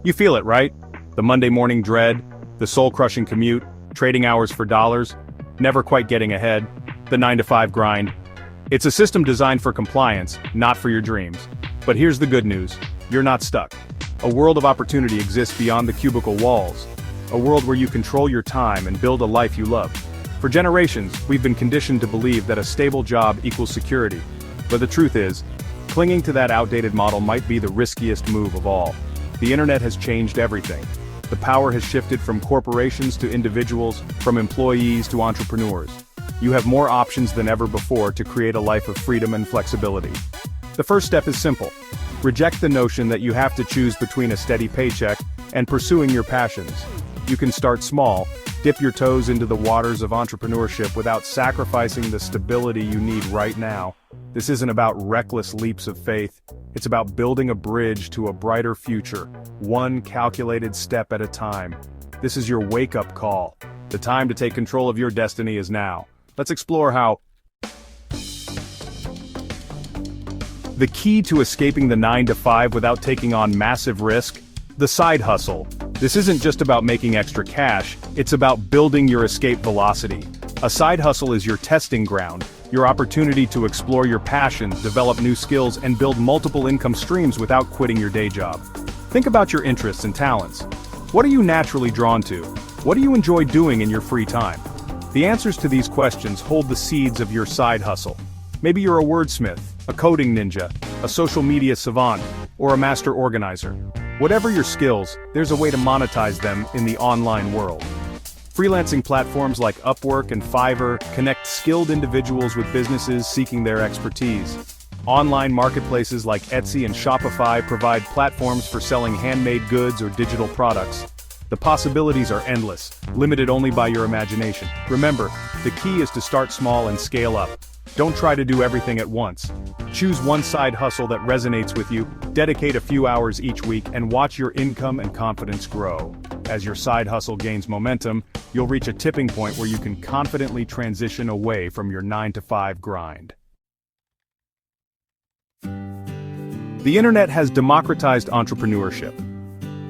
You feel it, right? The Monday morning dread, the soul-crushing commute, trading hours for dollars, never quite getting ahead, the 9-to-5 grind. It's a system designed for compliance, not for your dreams. But here's the good news, you're not stuck. A world of opportunity exists beyond the cubicle walls. A world where you control your time and build a life you love. For generations, we've been conditioned to believe that a stable job equals security. But the truth is, clinging to that outdated model might be the riskiest move of all. The internet has changed everything. The power has shifted from corporations to individuals, from employees to entrepreneurs. You have more options than ever before to create a life of freedom and flexibility. The first step is simple. Reject the notion that you have to choose between a steady paycheck and pursuing your passions. You can start small, dip your toes into the waters of entrepreneurship without sacrificing the stability you need right now. This isn't about reckless leaps of faith. It's about building a bridge to a brighter future, one calculated step at a time. This is your wake-up call. The time to take control of your destiny is now. Let's explore how. The key to escaping the 9-to-5 without taking on massive risk? The side hustle. This isn't just about making extra cash, it's about building your escape velocity. A side hustle is your testing ground, your opportunity to explore your passions, develop new skills, and build multiple income streams without quitting your day job. Think about your interests and talents. What are you naturally drawn to? What do you enjoy doing in your free time? The answers to these questions hold the seeds of your side hustle. Maybe you're a wordsmith, a coding ninja, a social media savant, or a master organizer. Whatever your skills, there's a way to monetize them in the online world. Freelancing platforms like Upwork and Fiverr connect skilled individuals with businesses seeking their expertise. Online marketplaces like Etsy and Shopify provide platforms for selling handmade goods or digital products. The possibilities are endless, limited only by your imagination. Remember, the key is to start small and scale up. Don't try to do everything at once. Choose one side hustle that resonates with you, dedicate a few hours each week, and watch your income and confidence grow. As your side hustle gains momentum, you'll reach a tipping point where you can confidently transition away from your 9-to-5 grind. The internet has democratized entrepreneurship.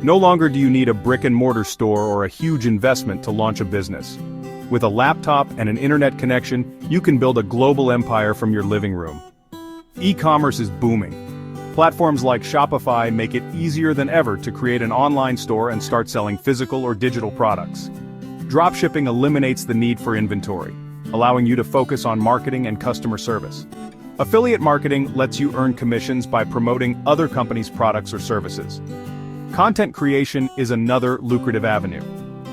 No longer do you need a brick-and-mortar store or a huge investment to launch a business. With a laptop and an internet connection, you can build a global empire from your living room. E-commerce is booming. Platforms like Shopify make it easier than ever to create an online store and start selling physical or digital products. Dropshipping eliminates the need for inventory, allowing you to focus on marketing and customer service. Affiliate marketing lets you earn commissions by promoting other companies' products or services. Content creation is another lucrative avenue.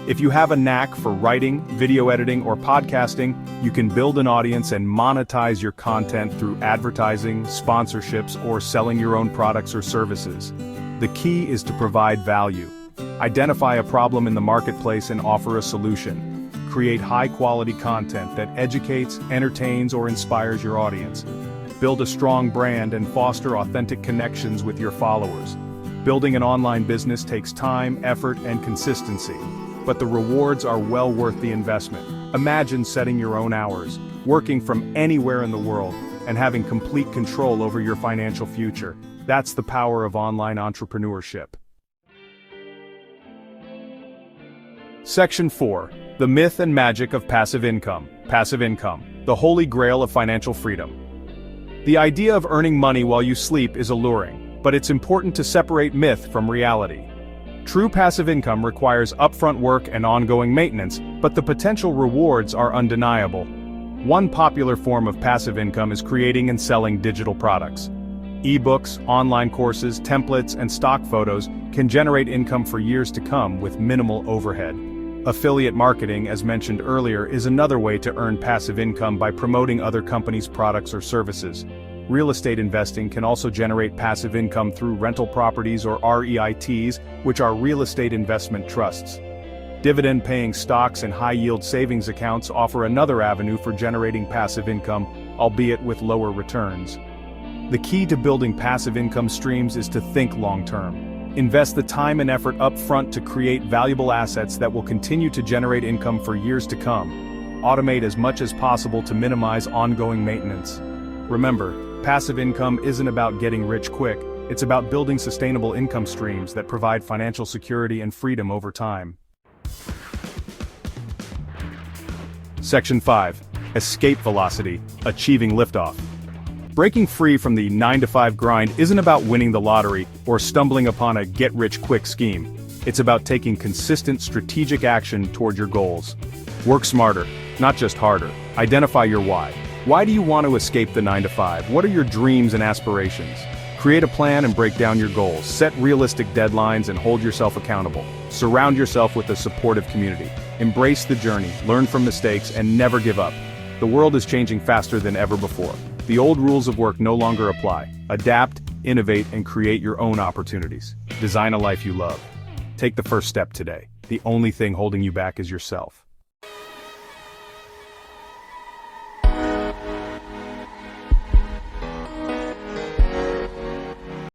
If you have a knack for writing, video editing, or podcasting, you can build an audience and monetize your content through advertising, sponsorships, or selling your own products or services. The key is to provide value. Identify a problem in the marketplace and offer a solution. Create high-quality content that educates, entertains, or inspires your audience. Build a strong brand and foster authentic connections with your followers. Building an online business takes time, effort, and consistency. But the rewards are well worth the investment. Imagine setting your own hours, working from anywhere in the world, and having complete control over your financial future. That's the power of online entrepreneurship. Section 4. The myth and magic of passive income. Passive income, the holy grail of financial freedom. The idea of earning money while you sleep is alluring, but it's important to separate myth from reality. True passive income requires upfront work and ongoing maintenance, but the potential rewards are undeniable. One popular form of passive income is creating and selling digital products. Ebooks, online courses, templates, and stock photos can generate income for years to come with minimal overhead. Affiliate marketing, as mentioned earlier, is another way to earn passive income by promoting other companies' products or services. Real estate investing can also generate passive income through rental properties or REITs, which are real estate investment trusts. Dividend-paying stocks and high-yield savings accounts offer another avenue for generating passive income, albeit with lower returns. The key to building passive income streams is to think long-term. Invest the time and effort up front to create valuable assets that will continue to generate income for years to come. Automate as much as possible to minimize ongoing maintenance. Remember, passive income isn't about getting rich quick, It's about building sustainable income streams that provide financial security and freedom over time. Section 5. Escape velocity, achieving liftoff. Breaking free from the 9-to-5 grind isn't about winning the lottery or stumbling upon a get-rich-quick scheme. It's about taking consistent strategic action toward your goals. Work smarter, not just harder. Identify your why. Why do you want to escape the 9-to-5? What are your dreams and aspirations? Create a plan and break down your goals. Set realistic deadlines and hold yourself accountable. Surround yourself with a supportive community. Embrace the journey, learn from mistakes, and never give up. The world is changing faster than ever before. The old rules of work no longer apply. Adapt, innovate, and create your own opportunities. Design a life you love. Take the first step today. The only thing holding you back is yourself.